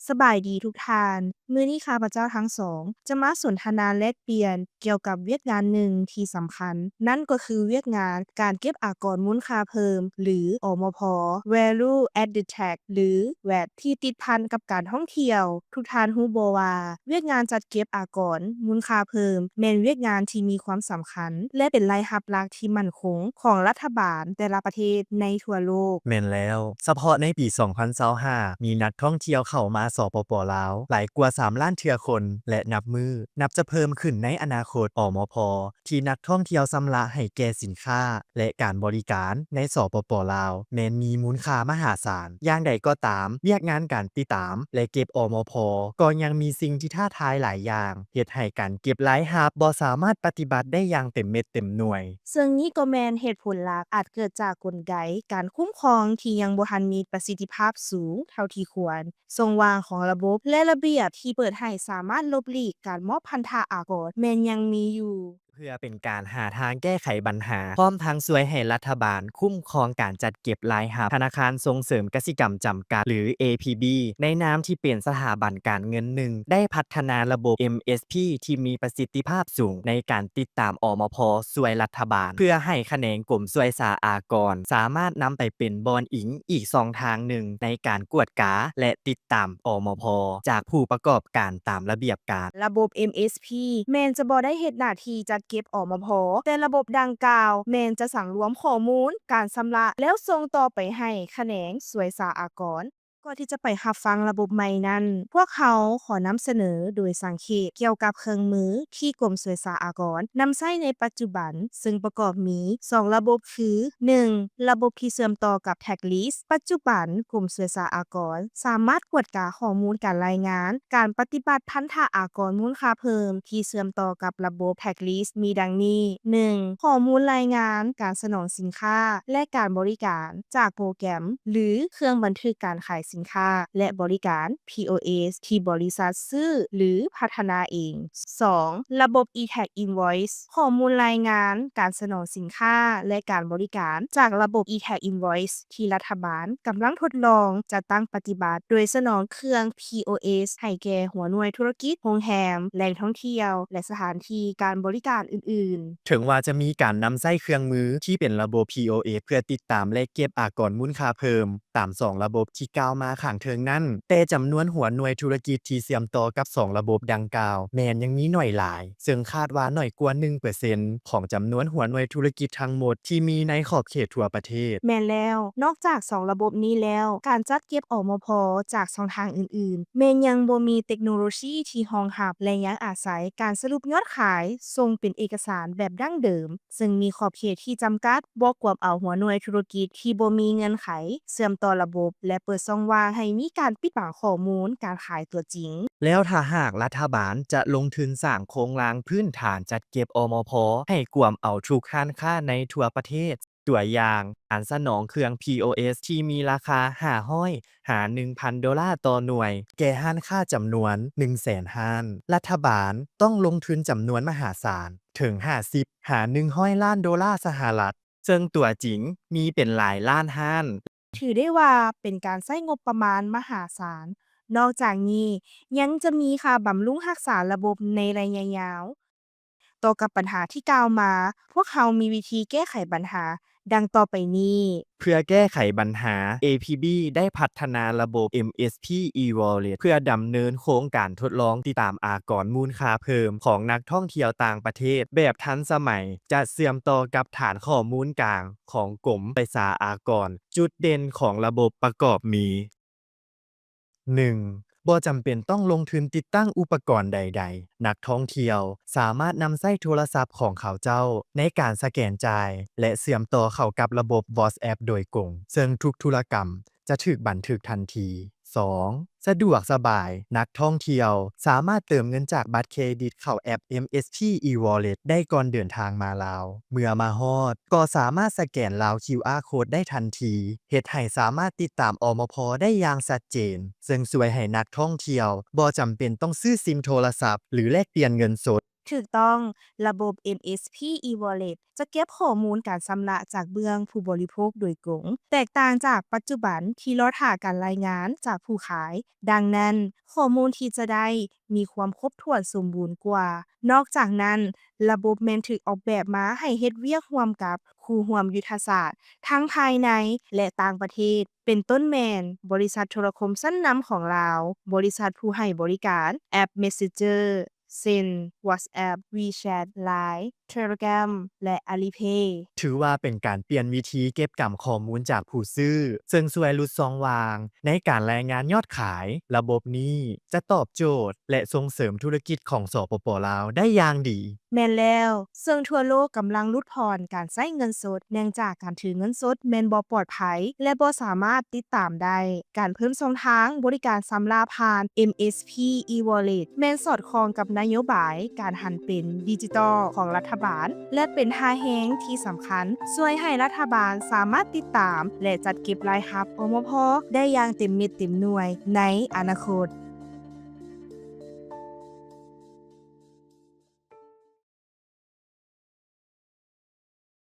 สบายดีทุกท่านมื้อนี้ข้าพเจ้าทั้งสองจะมาสนทนาแลกเปลี่ยนเกี่ยวกับเวียกงานหนึ่งที่สำคัญนั่นก็คือเวียกงานการเก็บอากรมูลค่าเพิ่มหรืออมพ Value Added Tax หรือ VAT ที่ติดพันกับการท่องเที่ยวทุกท่านรู้บ่ว่าเวียกงานจัดเก็บอากรมูลค่าเพิ่มแม่นเวียกงานที่มีความสำคัญและเป็นรายรับหลักที่มั่นคงของรัฐบาลแต่ละประเทศในทั่วโลกแม่นแล้วเฉพาะในปี 2025มีนักท่องเที่ยวเข้ามาสปปลาวหลายกว่า 3 ล้านเทื่อคน และนับจะเพิ่มขึ้นในอนาคตอมพ ที่นักท่องเที่ยวสำระให้แก่สินค้า และการบริการในสปปลาวแม้นมีมูลค่ามหาศาลอย่างใดก็ตามเวียกงานการติดตาม และเก็บอมพ ก็ยังมีสิ่งที่ท้าทายหลายอย่างเฮ็ดให้การเก็บรายรับบ่สามารถปฏิบัติได้อย่างเต็มเม็ดเต็มหน่วย ซึ่งนี่ก็แม่นเหตุผลหลักอาจเกิดจากกลไกการคุ้มครองที่ยังบ่ทันมีประสิทธิภาพสูงเท่าที่ควรทรงวางของระบบและระเบียบที่เปิดให้สามารถลบหลีกการมอบพันธะอากรแม้นยังมีอยู่ เพื่อเป็นการหาทางแก้ไขปัญหาพร้อมทั้งช่วยให้รัฐบาลคุ้มครองการจัดเก็บรายรับธนาคารส่งเสริมกสิกรรมจำกัดหรือ APB ในนามที่เป็นสถาบันการเงินหนึ่งได้พัฒนาระบบ MSP ที่มีประสิทธิภาพสูงในการติดตามอมพช่วยรัฐบาลเพื่อให้คะแนนกรมช่วยสหกรณ์สามารถนำไปเป็นบอนอิงอีกช่องทางหนึ่งในการกวดกาและติดตามอมพจากผู้ประกอบการตามระเบียบการ ระบบ MSP แม่นจะบ่ได้เฮ็ดหน้าที่จัดเก็บอมพแต่ระบบดังกล่าวแม่นจะสังรวมข้อมูลการชำระแล้วส่งต่อไปให้แขนงสวยสาอากรก่อนที่จะไปรับฟังระบบใหม่นั้นพวกเขาขอนำเสนอโดยสังเขปเกี่ยวกับเครื่องมือที่กรมสวยสาอากรนำใช้ในปัจจุบันซึ่งประกอบมี2ระบบคือ 1. ระบบที่เชื่อมต่อกับ Taglist ปัจจุบันกรมสวยสาอากรสามารถกวดกาข้อมูลการรายงานการปฏิบัติพันธะอากรมูลค่าเพิ่มที่เชื่อมต่อกับระบบ Taglist มีดังนี้ 1. ข้อมูลรายงานการสนองสินค้าและการบริการจากโปรแกรมหรือเครื่องบันทึกการขายสินค้าและบริการ POS ที่บริษัทซื้อหรือพัฒนาเอง 2. ระบบ e-tag invoice ข้อมูลรายงานการสนองสินค้าและการบริการจากระบบ e-tag invoice ที่รัฐบาลกำลังทดลองจะตั้งปฏิบัติโดยสนองเครื่อง POS ให้แก่หัวหน่วยธุรกิจโรงแรมแหล่งท่องเที่ยวและสถานที่การบริการอื่นๆ ถึงว่าจะมีการนำใช้เครื่องมือที่เป็นระบบ POS เพื่อติดตามและเก็บอากรมูลค่าเพิ่มตาม2ระบบที่กล่าวมาข้างเทิงนั้นแต่จำนวนหัวหน่วยธุรกิจที่เชื่อมต่อกับ2ระบบดังกล่าวแม้นยังมีน้อยหลายซึ่งคาดว่าน้อยกว่า 1% ของจำนวนหัวหน่วยธุรกิจทั้งหมดที่มีในขอบเขตทั่วประเทศ แม่นแล้ว นอกจาก2ระบบนี้แล้ว การจัดเก็บอมพจากช่องทางอื่นๆแม้นยังบ่มีเทคโนโลยีที่รองรับและยังอาศัยการสรุปยอดขายส่งเป็นเอกสารแบบดั้งเดิม ซึ่งมีขอบเขตที่จำกัดบ่กวมเอาหัวหน่วยธุรกิจที่บ่มีเงื่อนไขเชื่อมต่อระบบ และเปิดช่องว่างให้มีการปิดบังข้อมูลการขายตัวจริง แล้วถ้าหากรัฐบาลจะลงทุนสร้างโครงรางพื้นฐานจัดเก็บอมพให้กวมเอาทุกร้านค้าในทั่วประเทศตัวอย่างการสนองเครื่อง POS ที่มีราคา500หา $1,000 ต่อหน่วยแก่ร้านค้าจำนวน 100,000 ร้าน รัฐบาลต้องลงทุนจำนวนมหาศาลถึง50หา$100 ล้านสหรัฐซึ่งตัวจริงมีเป็นหลายล้านร้าน ถือได้ว่าเป็นการใช้งบประมาณมหาศาล นอกจากนี้ยังจะมีค่าบำรุงรักษาระบบในระยะยาว ต่อกับปัญหาที่กล่าวมา พวกเขามีวิธีแก้ไขปัญหาดังต่อไปนี้ เพื่อแก้ไขปัญหา APB ได้พัฒนาระบบ MSP e-wallet เพื่อดำเนินโครงการทดลองติดตามอากรมูลค่าเพิ่มของนักท่องเที่ยวต่างประเทศแบบทันสมัยจะเชื่อมต่อกับฐานข้อมูลกลางของกรมประชาอากรจุดเด่นของระบบประกอบมี 1. บ่จำเป็นต้องลงทุนติดตั้งอุปกรณ์ใดๆ นักท่องเที่ยวสามารถนำใช้โทรศัพท์ของเขาเจ้าในการสแกนจ่ายและเชื่อมต่อเข้ากับระบบ WhatsApp โดยตรงซึ่งทุกธุรกรรมจะถูกบันทึกทันที 2. สะดวกสบายนักท่องเที่ยวสามารถเติมเงินจากบัตรเครดิตเข้าแอป MSP e-wallet ได้ก่อนเดินทางมาลาวเมื่อมาฮอดก็สามารถสแกนลาว QR Code ได้ทันทีเฮ็ดให้สามารถติดตามอมพได้อย่างชัดเจนซึ่งช่วยให้นักท่องเที่ยวบ่จำเป็นต้องซื้อซิมโทรศัพท์หรือแลกเปลี่ยนเงินสด ถูกต้องระบบ MSP e-wallet จะเก็บข้อมูลการชำระจากเบื้องผู้บริโภคโดยตรง แตกต่างจากปัจจุบันที่รอท่าการรายงานจากผู้ขาย ดังนั้นข้อมูลที่จะได้มีความครบถ้วนสมบูรณ์กว่า นอกจากนั้นระบบแม่นถูกออกแบบมาให้เฮ็ดเวียกร่วมกับคู่ร่วมยุทธศาสตร์ทั้งภายในและต่างประเทศ เป็นต้นแม่นบริษัทโทรคมชั้นนำของลาว บริษัทผู้ให้บริการแอป Messenger เช่น WhatsApp WeChat LINE Telegram และ Alipay ถือว่าเป็นการเปลี่ยนวิธีเก็บกำข้อมูลจากผู้ซื้อ ซึ่งช่วยลดช่องว่างในการรายงานยอดขาย ระบบนี้จะตอบโจทย์และส่งเสริมธุรกิจของสปป.ลาวได้อย่างดี แม่นแล้วซึ่งทั่วโลกกำลังลดผ่อนการใช้เงินสดเนื่องจากการถือเงินสดแม่นบ่ปลอดภัยและบ่สามารถติดตามได้ การเพิ่มช่องทางบริการชำระผ่าน MSP e-wallet แม่นสอดคล้องกับนโยบายการหันเป็นดิจิทัลของรัฐบาล และเป็นท่าแฮงที่สำคัญช่วยให้รัฐบาลสามารถติดตามและจัดเก็บรายรับอมพได้อย่างเต็มเม็ดเต็มหน่วยในอนาคต